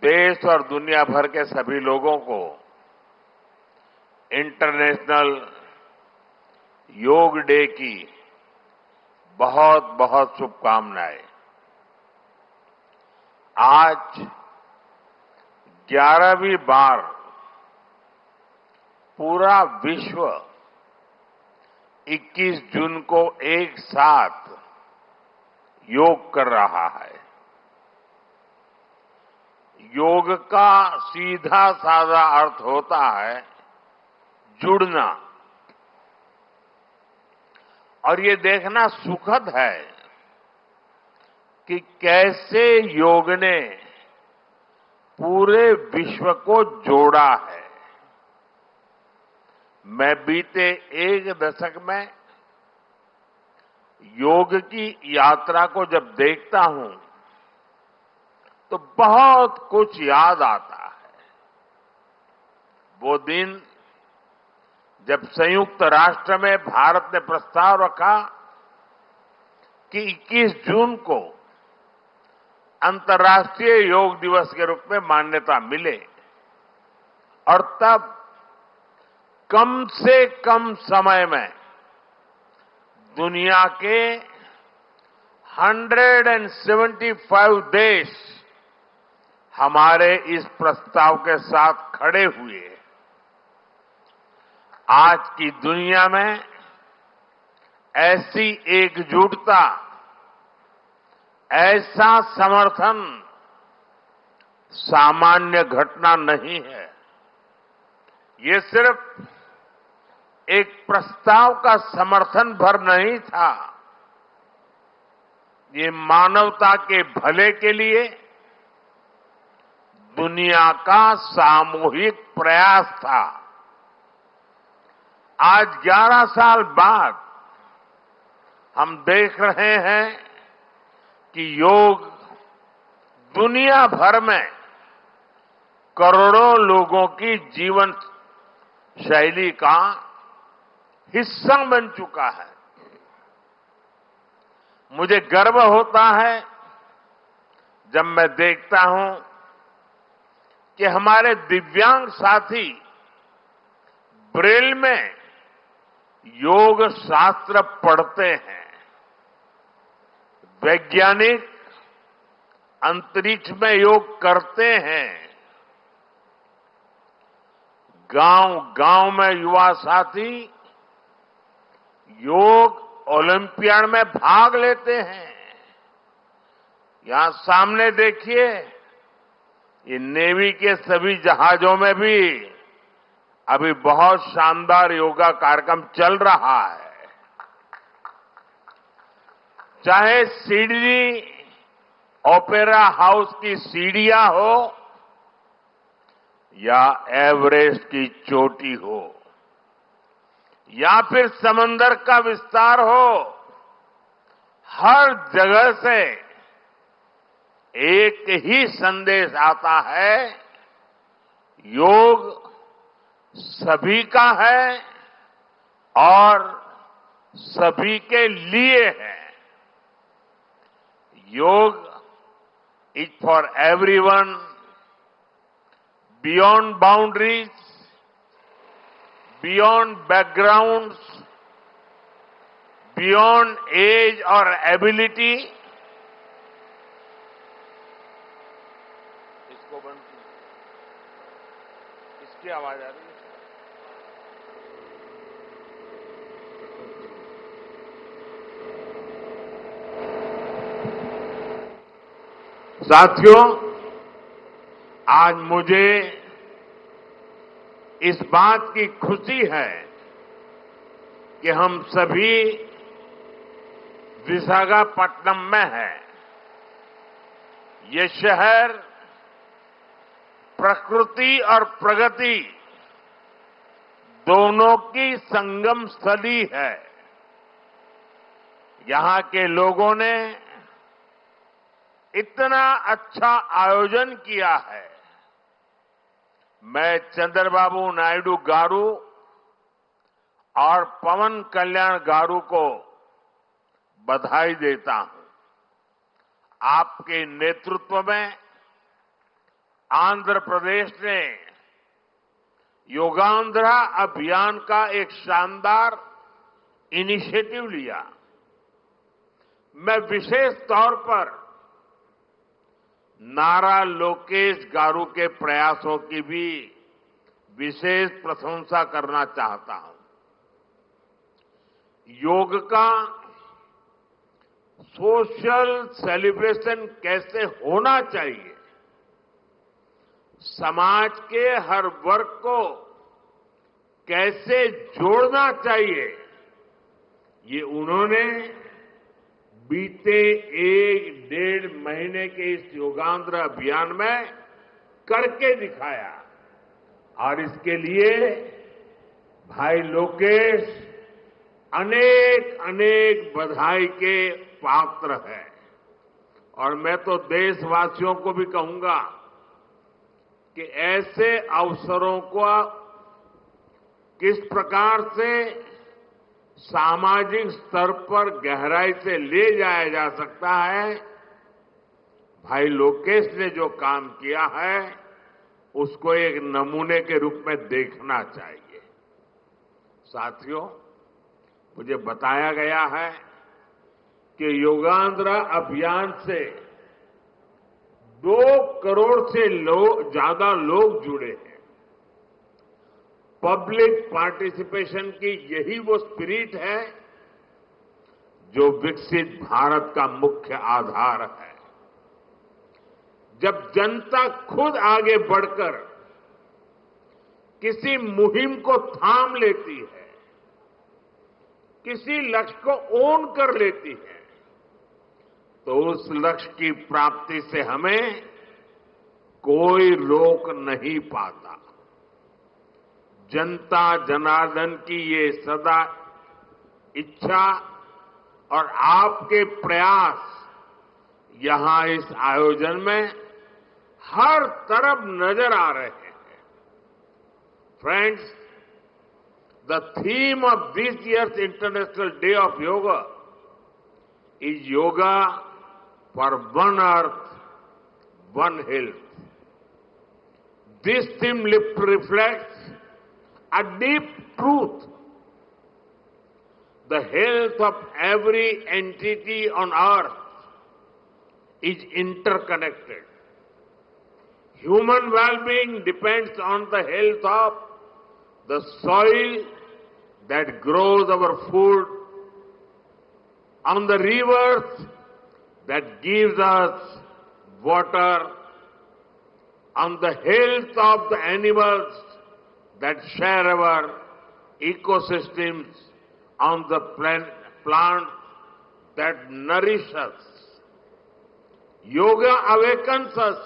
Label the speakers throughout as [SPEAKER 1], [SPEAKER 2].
[SPEAKER 1] देश और दुनिया भर के सभी लोगों को इंटरनेशनल योग डे की बहुत बहुत शुभकामनाएं। आज 11वीं बार पूरा विश्व 21 जून को एक साथ योग कर रहा है। योग का सीधा साधा अर्थ होता है जुड़ना, और ये देखना सुखद है कि कैसे योग ने पूरे विश्व को जोड़ा है। मैं बीते एक दशक में योग की यात्रा को जब देखता हूं तो बहुत कुछ याद आता है। वो दिन जब संयुक्त राष्ट्र में भारत ने प्रस्ताव रखा कि 21 जून को अंतर्राष्ट्रीय योग दिवस के रूप में मान्यता मिले, और तब कम से कम समय में दुनिया के 175 देश हमारे इस प्रस्ताव के साथ खड़े हुए। आज की दुनिया में ऐसी एकजुटता, ऐसा समर्थन सामान्य घटना नहीं है। ये सिर्फ एक प्रस्ताव का समर्थन भर नहीं था, ये मानवता के भले के लिए दुनिया का सामूहिक प्रयास था। आज 11 साल बाद हम देख रहे हैं कि योग दुनिया भर में करोड़ों लोगों की जीवन शैली का हिस्सा बन चुका है। मुझे गर्व होता है जब मैं देखता हूं कि हमारे दिव्यांग साथी ब्रेल में योग शास्त्र पढ़ते हैं, वैज्ञानिक अंतरिक्ष में योग करते हैं, गांव-गांव में युवा साथी योग ओलंपियाड में भाग लेते हैं। यहां सामने देखिए, ये नेवी के सभी जहाजों में भी अभी बहुत शानदार योगा कार्यक्रम चल रहा है। चाहे सिडनी ओपेरा हाउस की सीढ़ियां हो या एवरेस्ट की चोटी हो या फिर समंदर का विस्तार हो, हर जगह से एक ही संदेश आता है, योग सभी का है और सभी के लिए है। Yoga is for everyone, beyond boundaries, beyond backgrounds, beyond age और एबिलिटी। इसको बंद कीजिए, इसकी आवाज आ रही है। साथियों, आज मुझे इस बात की खुशी है कि हम सभी विशाखापट्टनम में हैं। ये शहर प्रकृति और प्रगति दोनों की संगम स्थली है। यहां के लोगों ने इतना अच्छा आयोजन किया है। मैं चंद्रबाबू नायडू गारू और पवन कल्याण गारू को बधाई देता हूं। आपके नेतृत्व में आंध्र प्रदेश ने योगांध्रा अभियान का एक शानदार इनिशिएटिव लिया। मैं विशेष तौर पर नारा लोकेश गारू के प्रयासों की भी विशेष प्रशंसा करना चाहता हूं। योग का सोशल सेलिब्रेशन कैसे होना चाहिए, समाज के हर वर्ग को कैसे जोड़ना चाहिए, ये उन्होंने बीते 1-1.5 महीने के इस योगांध्र अभियान में करके दिखाया। और इसके लिए भाई लोकेश अनेक अनेक बधाई के पात्र है। और मैं तो देशवासियों को भी कहूंगा कि ऐसे अवसरों को किस प्रकार से सामाजिक स्तर पर गहराई से ले जाया जा सकता है, भाई लोकेश ने जो काम किया है उसको एक नमूने के रूप में देखना चाहिए। साथियों, मुझे बताया गया है कि योगांध्रा अभियान से 2 करोड़ से ज्यादा लोग जुड़े हैं। पब्लिक पार्टिसिपेशन की यही वो स्पिरिट है जो विकसित भारत का मुख्य आधार है। जब जनता खुद आगे बढ़कर किसी मुहिम को थाम लेती है, किसी लक्ष्य को ओन कर लेती है, तो उस लक्ष्य की प्राप्ति से हमें कोई रोक नहीं पाता। जनता जनार्दन की ये सदा इच्छा और आपके प्रयास यहां इस आयोजन में हर तरफ नजर आ रहे हैं। Friends, the theme of this year's International Day of Yoga is Yoga for One Earth, One Health. This theme reflects a deep truth. The health of every entity on earth is interconnected. Human well-being depends on the health of the soil that grows our food, on the rivers that gives us water, on the health of the animals that share our ecosystems, on the plants that nourish us. Yoga awakens us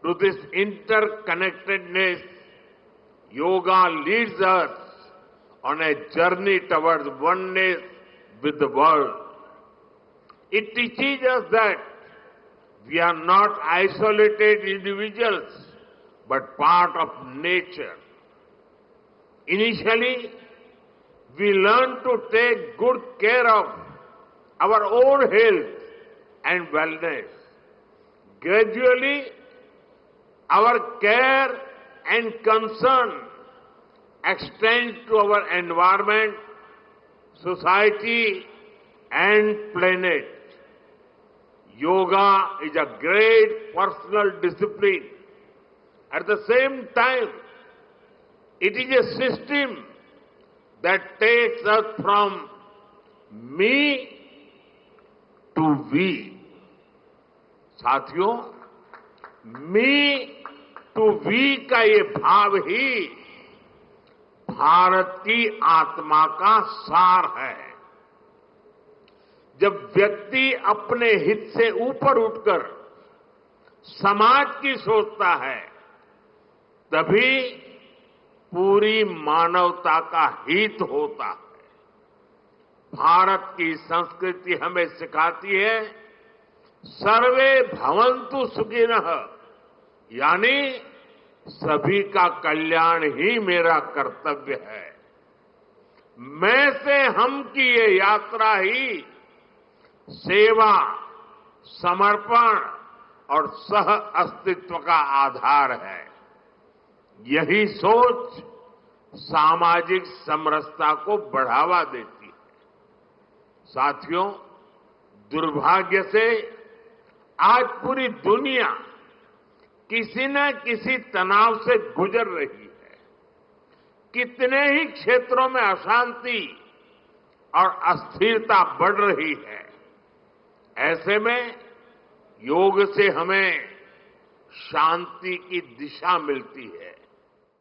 [SPEAKER 1] to this interconnectedness. Yoga leads us on a journey towards oneness with the world. It teaches us that we are not isolated individuals, but part of nature. Initially, we learn to take good care of our own health and wellness. Gradually, our care and concern extends to our environment, society, and planet. Yoga is a great personal discipline. At the same time, it is a system that takes us from me to we. साथियों, मी to we का ये भाव ही भारत की आत्मा का सार है। जब व्यक्ति अपने हित से ऊपर उठकर समाज की सोचता है, तभी पूरी मानवता का हित होता है। भारत की संस्कृति हमें सिखाती है, सर्वे भवन्तु सुखिनः, यानी सभी का कल्याण ही मेरा कर्तव्य है। मैं से हम की ये यात्रा ही सेवा, समर्पण और सह अस्तित्व का आधार है। यही सोच सामाजिक समरसता को बढ़ावा देती है। साथियों, दुर्भाग्य से आज पूरी दुनिया किसी न किसी तनाव से गुजर रही है। कितने ही क्षेत्रों में अशांति और अस्थिरता बढ़ रही है। ऐसे में योग से हमें शांति की दिशा मिलती है।